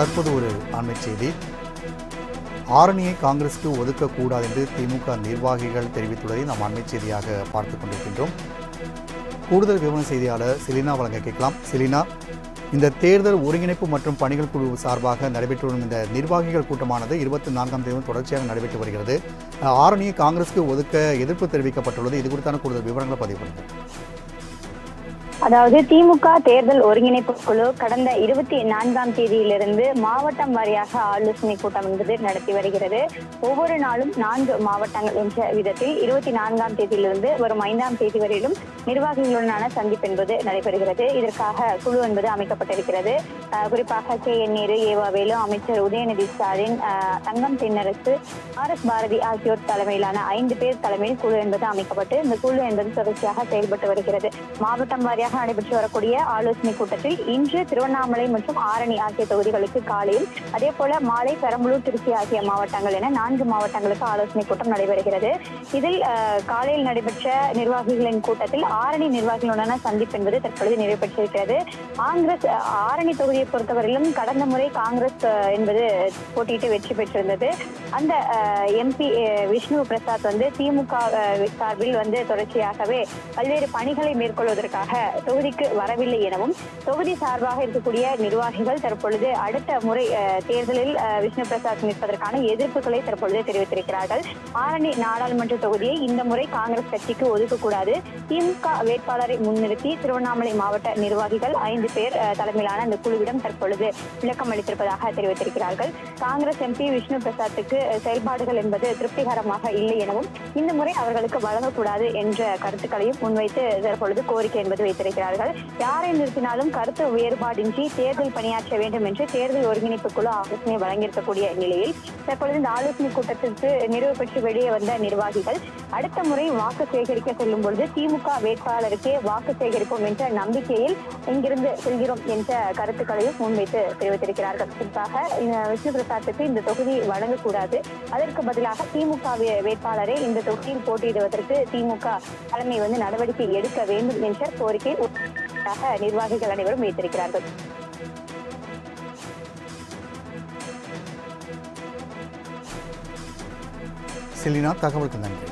தற்போது ஒரு அண்மை செய்தி. ஆரணியை காங்கிரசுக்கு ஒதுக்கக்கூடாது என்று திமுக நிர்வாகிகள் தெரிவித்துள்ளதை நாம் அண்மை செய்தியாக பார்த்துக் கொண்டிருக்கின்றோம். கூடுதல் விவரம் செய்தியாளர் செலினா வழங்க கேட்கலாம். செலினா, இந்த தேர்தல் ஒருங்கிணைப்பு மற்றும் பணிகள் குழு சார்பாக நடைபெற்று வரும் இந்த நிர்வாகிகள் கூட்டமானது 24ஆம் தேதி தொடர்ச்சியாக நடைபெற்று வருகிறது. ஆரணியை காங்கிரசுக்கு ஒதுக்க எதிர்ப்பு தெரிவிக்கப்பட்டுள்ளது. இது குறித்தான கூடுதல் விவரங்களை பதிவு பண்ணுங்கள். அதாவது திமுக தேர்தல் ஒருங்கிணைப்பு குழு கடந்த 24ஆம் தேதியிலிருந்து மாவட்டம் வாரியாக ஆலோசனை கூட்டம் என்பது நடத்தி வருகிறது. ஒவ்வொரு நாளும் 4 மாவட்டங்கள் என்ற விதத்தில் 24ஆம் தேதியிலிருந்து வரும் 5ஆம் தேதி வரையிலும் நிர்வாகிகளுடனான சந்திப்பு என்பது நடைபெறுகிறது. இதற்காக குழு என்பது அமைக்கப்பட்டிருக்கிறது. குறிப்பாக KN நேரு, ஏவாவேலு, அமைச்சர் உதயநிதி ஸ்டாலின், தங்கம் தென்னரசு, RS பாரதி ஆகியோர் தலைமையிலான 5 பேர் தலைமையில் குழு என்பது அமைக்கப்பட்டு இந்த குழு என்பது தொடர்ச்சியாக செயல்பட்டு வருகிறது. மாவட்டம் வாரியாக நடைபெற்று வரக்கூடிய ஆலோசனை கூட்டத்தில் இன்று திருவண்ணாமலை மற்றும் ஆரணி ஆகிய தொகுதிகளுக்கு காலையில், அதே போல மாலை பெரம்பலூர், திருச்சி ஆகிய மாவட்டங்கள் என 4 மாவட்டங்களுக்கு ஆலோசனை கூட்டம் நடைபெறுகிறது. இதில் காலையில் நடைபெற்ற நிர்வாகிகளின் கூட்டத்தில் ஆரணி நிர்வாகிகளுடனான சந்திப்பு என்பது தற்பொழுது நிறைவு பெற்றிருக்கிறது. காங்கிரஸ் ஆரணி தொகுதியை பொறுத்தவரையிலும் கடந்த முறை காங்கிரஸ் என்பது போட்டியிட்டு வெற்றி பெற்றிருந்தது. அந்த MP விஷ்ணு பிரசாத் திமுக சார்பில் தொடர்ச்சியாகவே பல்வேறு பணிகளை மேற்கொள்வதற்காக தொகுதிக்கு வரவில்லை எனவும், தொகுதி சார்பாக இருக்கக்கூடிய நிர்வாகிகள் தற்பொழுது அடுத்த முறை தேர்தலில் விஷ்ணு பிரசாத் நிற்பதற்கான எதிர்ப்புகளை தற்பொழுது தெரிவித்திருக்கிறார்கள். ஆரணி நாடாளுமன்ற தொகுதியை இந்த முறை காங்கிரஸ் கட்சிக்கு ஒதுக்கக்கூடாது, திமுக வேட்பாளரை முன்னிறுத்தி திருவண்ணாமலை மாவட்ட நிர்வாகிகள் 5 பேர் தலைமையிலான அந்த குழுவிடம் தற்பொழுது விளக்கம் அளித்திருப்பதாக தெரிவித்திருக்கிறார்கள். காங்கிரஸ் MP விஷ்ணு பிரசாத்துக்கு செயல்பாடுகள் என்பது திருப்திகரமாக இல்லை எனவும், இந்த முறை அவர்களுக்கு வழங்கக்கூடாது என்ற கருத்துக்களையும் முன்வைத்து தற்பொழுது கோரிக்கை என்பது வைத்திருக்கிறார்கள். யாரை நிறுத்தினாலும் கருத்து வேறுபாடின்றி தேர்தல் பணியாற்ற வேண்டும் என்று தேர்தல் ஒருங்கிணைப்பு குழு ஆலோசனை வழங்கியிருக்கக்கூடிய நிலையில் தற்பொழுது இந்த ஆலோசனை கூட்டத்திற்கு நிறைவு பெற்று வெளியே வந்த நிர்வாகிகள் அடுத்த முறை வாக்கு சேகரிக்க செல்லும் பொழுது திமுக வேட்பாளருக்கே வாக்கு சேகரிப்போம் என்ற நம்பிக்கையில் இங்கிருந்து செல்கிறோம் என்ற கருத்துக்களையும் முன்வைத்து தெரிவித்திருக்கிறார்கள். குறிப்பாக விஷ்ணு பிரசாத்துக்கு இந்த தொகுதி வழங்கக்கூடாது, அதற்கு பதிலாக திமுக வேட்பாளரை இந்த தொகுதியில் போட்டியிடுவதற்கு திமுக தலைமை நடவடிக்கை எடுக்க வேண்டும் என்ற கோரிக்கை நிர்வாகிகள் அனைவரும் வைத்திருக்கிறார்கள். செலினா, தகவலுக்கு நன்றி.